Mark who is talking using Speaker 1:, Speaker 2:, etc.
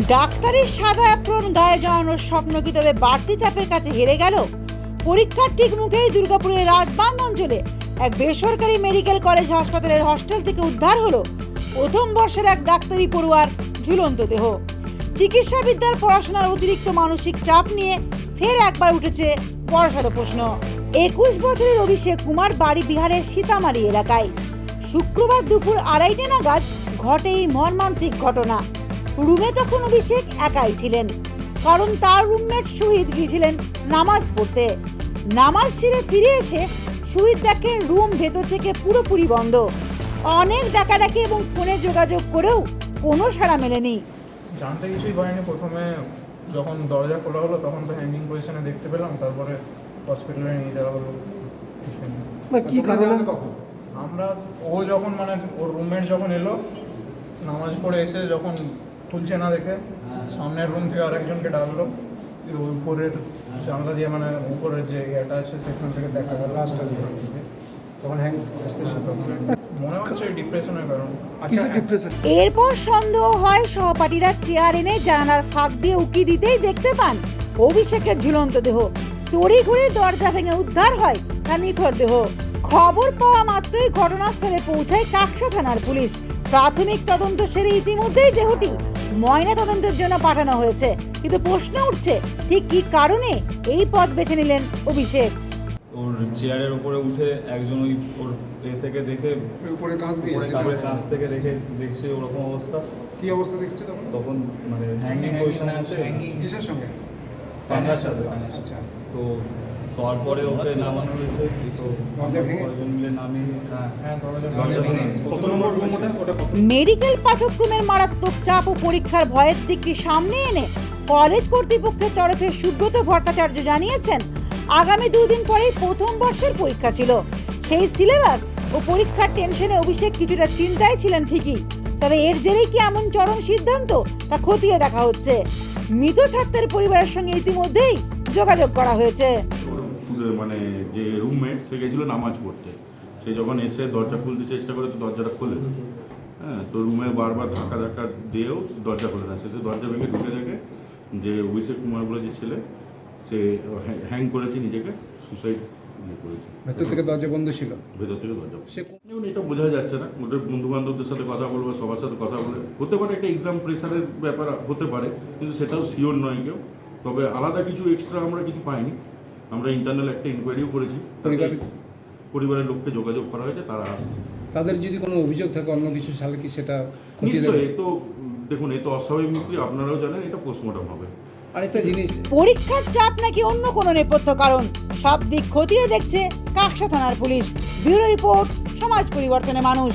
Speaker 1: ডাক্তারের সাদা অ্যাপ্রন গায়ে জড়ানোর স্বপ্ন কি তবে বাড়তি চাপের কাছে হেরে গেল? পরীক্ষার ঠিক মুখেই দুর্গাপুরের রাজবাঁধ অঞ্চলে এক বেসরকারি মেডিকেল কলেজ হাসপাতালের হস্টেল থেকে উদ্ধার হলো প্রথম বর্ষের এক ডাক্তারি পড়ুয়ার ঝুলন্ত দেহ। চিকিৎসাবিদ্যার পড়াশোনার অতিরিক্ত মানসিক চাপ নিয়ে ফের একবার উঠেছে বড়সড় প্রশ্ন। 21 বছরের অভিষেক কুমার বাড়ি বিহারের সীতামারি এলাকায়। শুক্রবার দুপুর 2:30 নাগাদ ঘটে এই মর্মান্তিক ঘটনা। রুমে তখন অভিষেক একাই ছিলেন, কারণ তার রুমমেট শহীদ গিয়েছিলেন নামাজ পড়তে। নামাজ সেরে ফিরে এসে শহীদ দেখেন রুম ভেতর থেকে পুরোপুরি বন্ধ। অনেক ডাকাডাকি এবং ফোনে যোগাযোগ করেও কোনো সাড়া মেলেনি।
Speaker 2: জানতে কিছুই পারিনি। প্রথমে যখন দরজা খোলা হলো তখন তো হ্যাঙ্গিং পজিশনে দেখতে পেলাম, তারপরে হসপিটালে নিয়ে যাওয়া হলো।
Speaker 3: কি কারণে কখন
Speaker 2: আমরা যখন ওর রুমমেট যখন এলো নামাজ পড়ে এসে যখন খুলছে না দেখে সামনের রুম থেকে আরেকজনকে ডাকলো, উপরের জানলা দিয়ে উপরের যে ইয়েটা আছে সেখান থেকে দেখা গেল রাস্তা দিয়ে। তখন হ্যাং আসতে মনে হচ্ছে ডিপ্রেশনের কারণ।
Speaker 1: এরপর সন্দেহ হয় সহপাঠীরা চেয়ার এনে জানালার ফাঁক দিয়ে উকি দিতেই দেখতে পান অভিষেকের ঝুলন্ত দেহ। তড়িঘড়ি দরজা ভেঙে উদ্ধার হয় তার নিথর দেহ। খবর পাওয়া মাত্রই ঘটনাস্থলে পৌঁছায় কাকসা থানার পুলিশ। প্রাথমিক তদন্ত সেরে ইতিমধ্যেই দেহটি ময়না তদন্তের জন্য পাঠানো হয়েছে। কিন্তু প্রশ্ন উঠছে, ঠিক কি কারণে এই পথ বেছে নিলেন অভিষেক?
Speaker 4: ওর চেয়ারের উপরে উঠে একজন ওর থেকে দেখে
Speaker 3: উপরে কাঁচ
Speaker 4: কাছ থেকে দেখছে ওরকম অবস্থা।
Speaker 3: কি অবস্থা দেখছে
Speaker 4: তখন হ্যাঙ্গিং পজিশনে আছে।
Speaker 3: কিসের সঙ্গে?
Speaker 4: পাঙ্গার সাথে।
Speaker 3: আচ্ছা,
Speaker 4: তো তারপরে ওকে নামানো হয়েছে। তো কয়েকজন মিলে নামিয়ে
Speaker 1: মেডিকেল পাঠ্যক্রমের মারাত্মক চাপ ও পরীক্ষার ভয়ের দিকটি সামনে এনে কলেজ কর্তৃপক্ষের তরফে সুব্রত ভট্টাচার্য জানিয়েছেন, আগামী 2 দিন পরেই প্রথম বর্ষের পরীক্ষা ছিল। সেই সিলেবাস ও পরীক্ষার টেনশনে অভিষেক কিছুটা চিন্তায় ছিলেন ঠিকই, তবে এর জেরেই কি এমন চরম সিদ্ধান্ত তা খতিয়ে দেখা হচ্ছে। মৃত ছাত্রের পরিবারের সঙ্গে ইতিমধ্যেই যোগাযোগ করা হয়েছে।
Speaker 5: যে রুমমেট সে গেছিলো নামাজ পড়তে, সে যখন এসে দরজা খুলতে চেষ্টা করে তো দরজাটা খোলে। হ্যাঁ, তো রুমে বারবার ধাক্কা দিয়েও দরজা খোলে না। শেষে দরজা ভেঙে ঢুকে দেখে যে অভিষেক কুমার বলে যে ছেলে, সে হ্যাং করেছে, নিজেকে সুসাইড করেছে।
Speaker 3: ভেতর থেকে দরজা বন্ধ ছিল।
Speaker 5: ভেতর থেকে দরজা এখন এটা বোঝা যাচ্ছে না। ওদের বন্ধু বান্ধবদের সাথে কথা বলবে, সবার সাথে কথা বলে হতে পারে একটা এক্সাম প্রেশারের ব্যাপার হতে পারে, কিন্তু সেটাও শিওর নয় কেউ। তবে আলাদা কিছু এক্সট্রা আমরা কিছু পাইনি। আমরা ইন্টারনাল একটা ইনকোয়ারিও করেছি, পরিবারের লোককে যোগাযোগ করা হয়েছে, তারা আসছে।
Speaker 3: তাদের যদি কোনো অভিযোগ থাকে অন্য কিছু সালে কি সেটা
Speaker 5: নিশ্চয়ই। এ তো দেখুন, এ তো অস্বাভাবিক মৃত্যু, আপনারাও জানেন, এটা পোস্টমর্টম হবে।
Speaker 3: আরেকটা জিনিস,
Speaker 1: পরীক্ষার চাপ নাকি অন্য কোনো নেপথ্য কারণ, সব দিক খতিয়ে দেখছে কাকসা থানার পুলিশ। ব্যুরো রিপোর্ট, সমাজ পরিবর্তনে মানুষ।